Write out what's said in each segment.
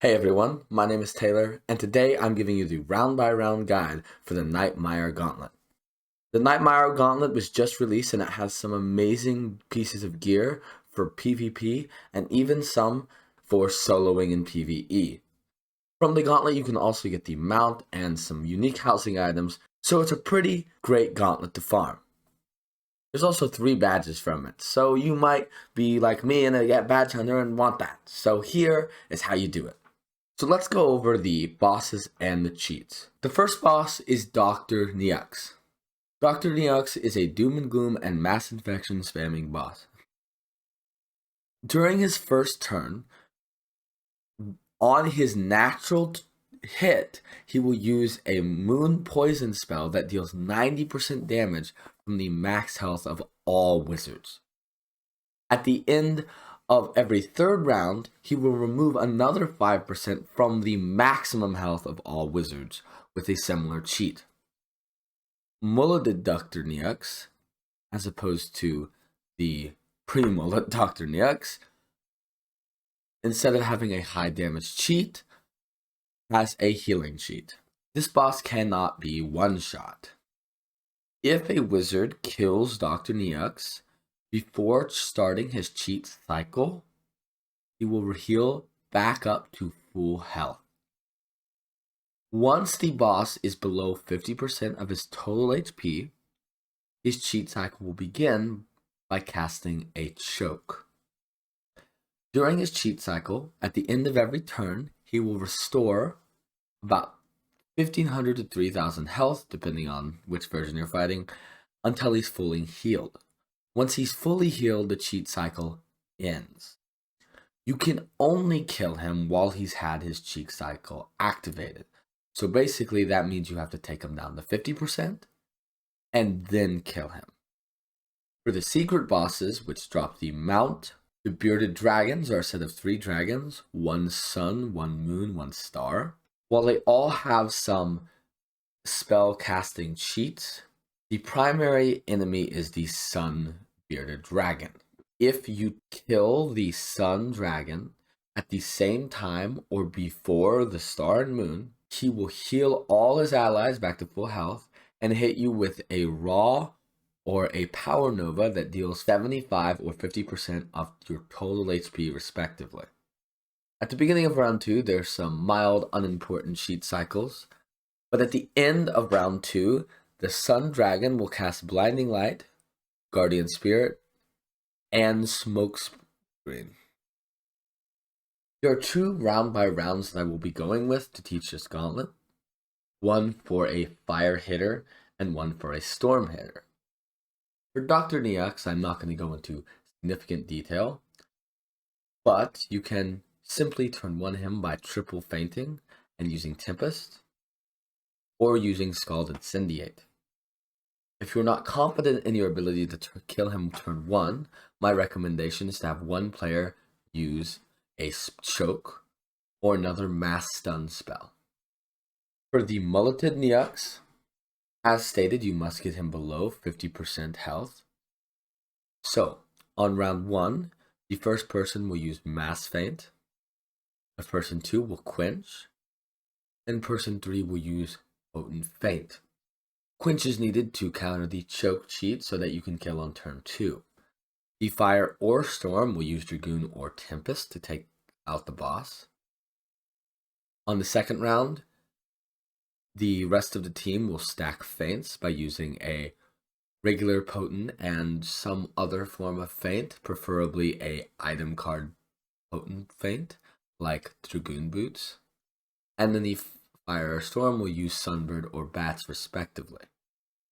Hey everyone, my name is Taylor, and today I'm giving you the round-by-round guide for the Night Mire Gauntlet. The Night Mire Gauntlet was just released and it has some amazing pieces of gear for PvP and even some for soloing in PvE. From the gauntlet you can also get the mount and some unique housing items, so it's a pretty great gauntlet to farm. There's also 3 badges from it, so you might be like me and a badge hunter and want that. So here is how you do it. So let's go over the bosses and the cheats. The first boss is Dr. Neaux. Dr. Neaux is a doom and gloom and mass infection spamming boss. During his first turn, on his natural hit, he will use a moon poison spell that deals 90% damage from the max health of all wizards. At the end of every third round, he will remove another 5% from the maximum health of all wizards with a similar cheat. Mulleted Dr Neaux, as opposed to the pre-mullet Dr Neaux, instead of having a high damage cheat, has a healing cheat. This boss cannot be one-shot. If a wizard kills Dr Neaux before starting his cheat cycle, he will heal back up to full health. Once the boss is below 50% of his total HP, his cheat cycle will begin by casting a choke. During his cheat cycle, at the end of every turn, he will restore about 1500 to 3000 health, depending on which version you're fighting, until he's fully healed. Once he's fully healed, the cheat cycle ends. You can only kill him while he's had his cheat cycle activated. So basically that means you have to take him down to 50% and then kill him. For the secret bosses, which drop the mount, the bearded dragons are a set of 3 dragons, 1 sun, 1 moon, 1 star. While they all have some spell casting cheats, the primary enemy is the sun bearded dragon. If you kill the sun dragon at the same time or before the star and moon, he will heal all his allies back to full health and hit you with a raw or a power nova that deals 75 or 50% of your total HP respectively. At the beginning of round 2, there's some mild, unimportant cheat cycles, but at the end of round 2, the sun dragon will cast Blinding Light, Guardian Spirit, and Smoke Screen. There are 2 round-by-rounds that I will be going with to teach this gauntlet. One for a fire hitter and one for a storm hitter. For Dr. Neaux, I'm not going to go into significant detail, but you can simply turn one him by triple fainting and using Tempest, or using Scald Incendiate. If you're not confident in your ability to kill him turn 1, my recommendation is to have one player use a choke or another mass stun spell. For the Mulleted Neaux, as stated, you must get him below 50% health. So, on round 1, the first person will use Mass Feint, the person 2 will Quench, and person 3 will use Potent Feint. Quench is needed to counter the choke cheat so that you can kill on turn 2. The fire or storm will use Dragoon or Tempest to take out the boss. On the second round, the rest of the team will stack feints by using a regular potent and some other form of feint, preferably a item card potent feint like Dragoon Boots. And then the fire or storm will use Sunbird or Bats respectively.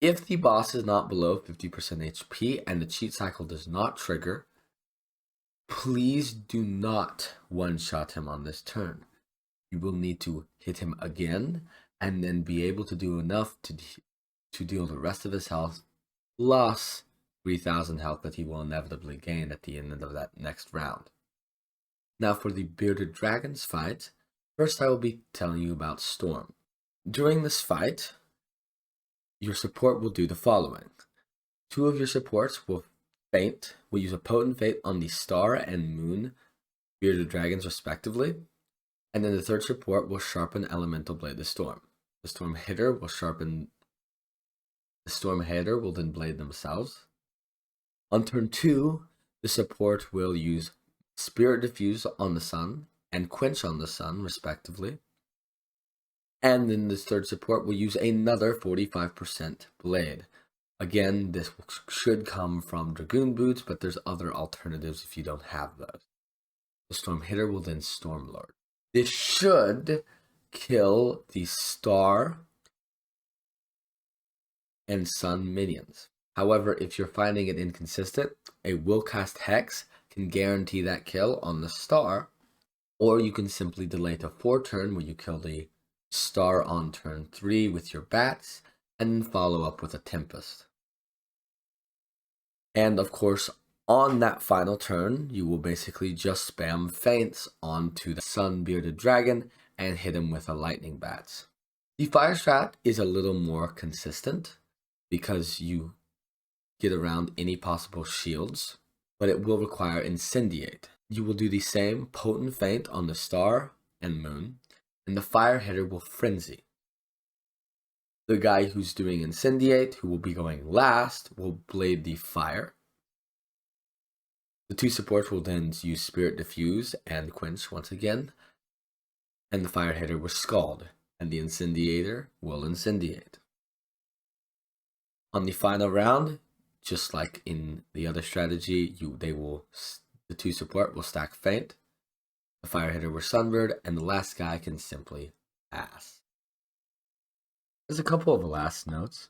If the boss is not below 50% HP and the cheat cycle does not trigger, please do not one-shot him on this turn. You will need to hit him again and then be able to do enough to deal the rest of his health plus 3000 health that he will inevitably gain at the end of that next round. Now for the bearded dragons fight, first I will be telling you about Storm. During this fight, your support will do the following. 2 of your supports will use a potent feint on the star and moon bearded dragons respectively, And then the third support will sharpen Elemental Blade the Storm. The Storm Hitter will sharpen. The Storm Hitter will then blade themselves. On turn 2, the support will use Spirit Diffuse on the Sun and Quench on the Sun, respectively. And then this third support will use another 45% blade. Again, this should come from Dragoon Boots, but there's other alternatives if you don't have those. The Storm Hitter will then Stormlord. This should kill the Star and Sun minions. However, if you're finding it inconsistent, a Will Cast Hex can guarantee that kill on the Star, or you can simply delay to 4 turn where you kill the Star on turn 3 with your bats, and then follow up with a Tempest. And of course, on that final turn, you will basically just spam feints onto the Sun-Bearded Dragon and hit him with a Lightning Bats. The Fire Strat is a little more consistent because you get around any possible shields, but it will require Incendiate. You will do the same potent feint on the Star and Moon, and the Fire Hitter will Frenzy. The guy who's doing Incendiate, who will be going last, will blade the fire. The 2 supports will then use Spirit Diffuse and Quench once again, and the Fire Hitter will Scald, and the Incendiator will Incendiate. On the final round, just like in the other strategy, the 2 support will stack Feint, the Fire Hitter will Sunbird, and the last guy can simply pass. There's a couple of last notes.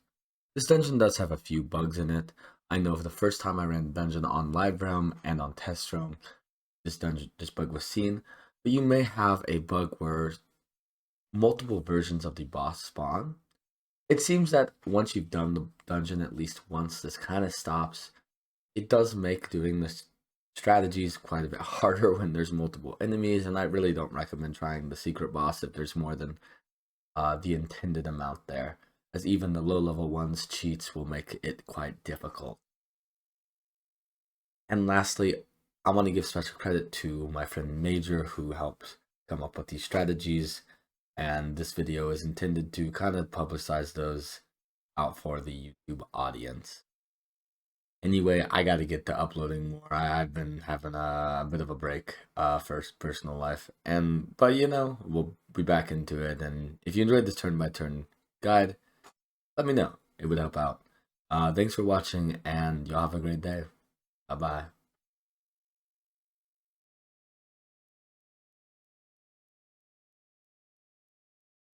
This dungeon does have a few bugs in it. I know for the first time I ran the dungeon on Live Realm and on Test Realm, this bug was seen. But you may have a bug where multiple versions of the boss spawn. It seems that once you've done the dungeon at least once, this kind of stops. It does make doing the strategies quite a bit harder when there's multiple enemies, and I really don't recommend trying the secret boss if there's more than the intended amount there, as even the low level ones cheats will make it quite difficult. And lastly, I want to give special credit to my friend Major, who helped come up with these strategies, and this video is intended to kind of publicize those out for the YouTube audience. Anyway, I got to get to uploading more. I've been having a bit of a break for personal life, but you know, we'll be back into it. And if you enjoyed this turn-by-turn guide, let me know. It would help out. Thanks for watching, and y'all have a great day. Bye-bye.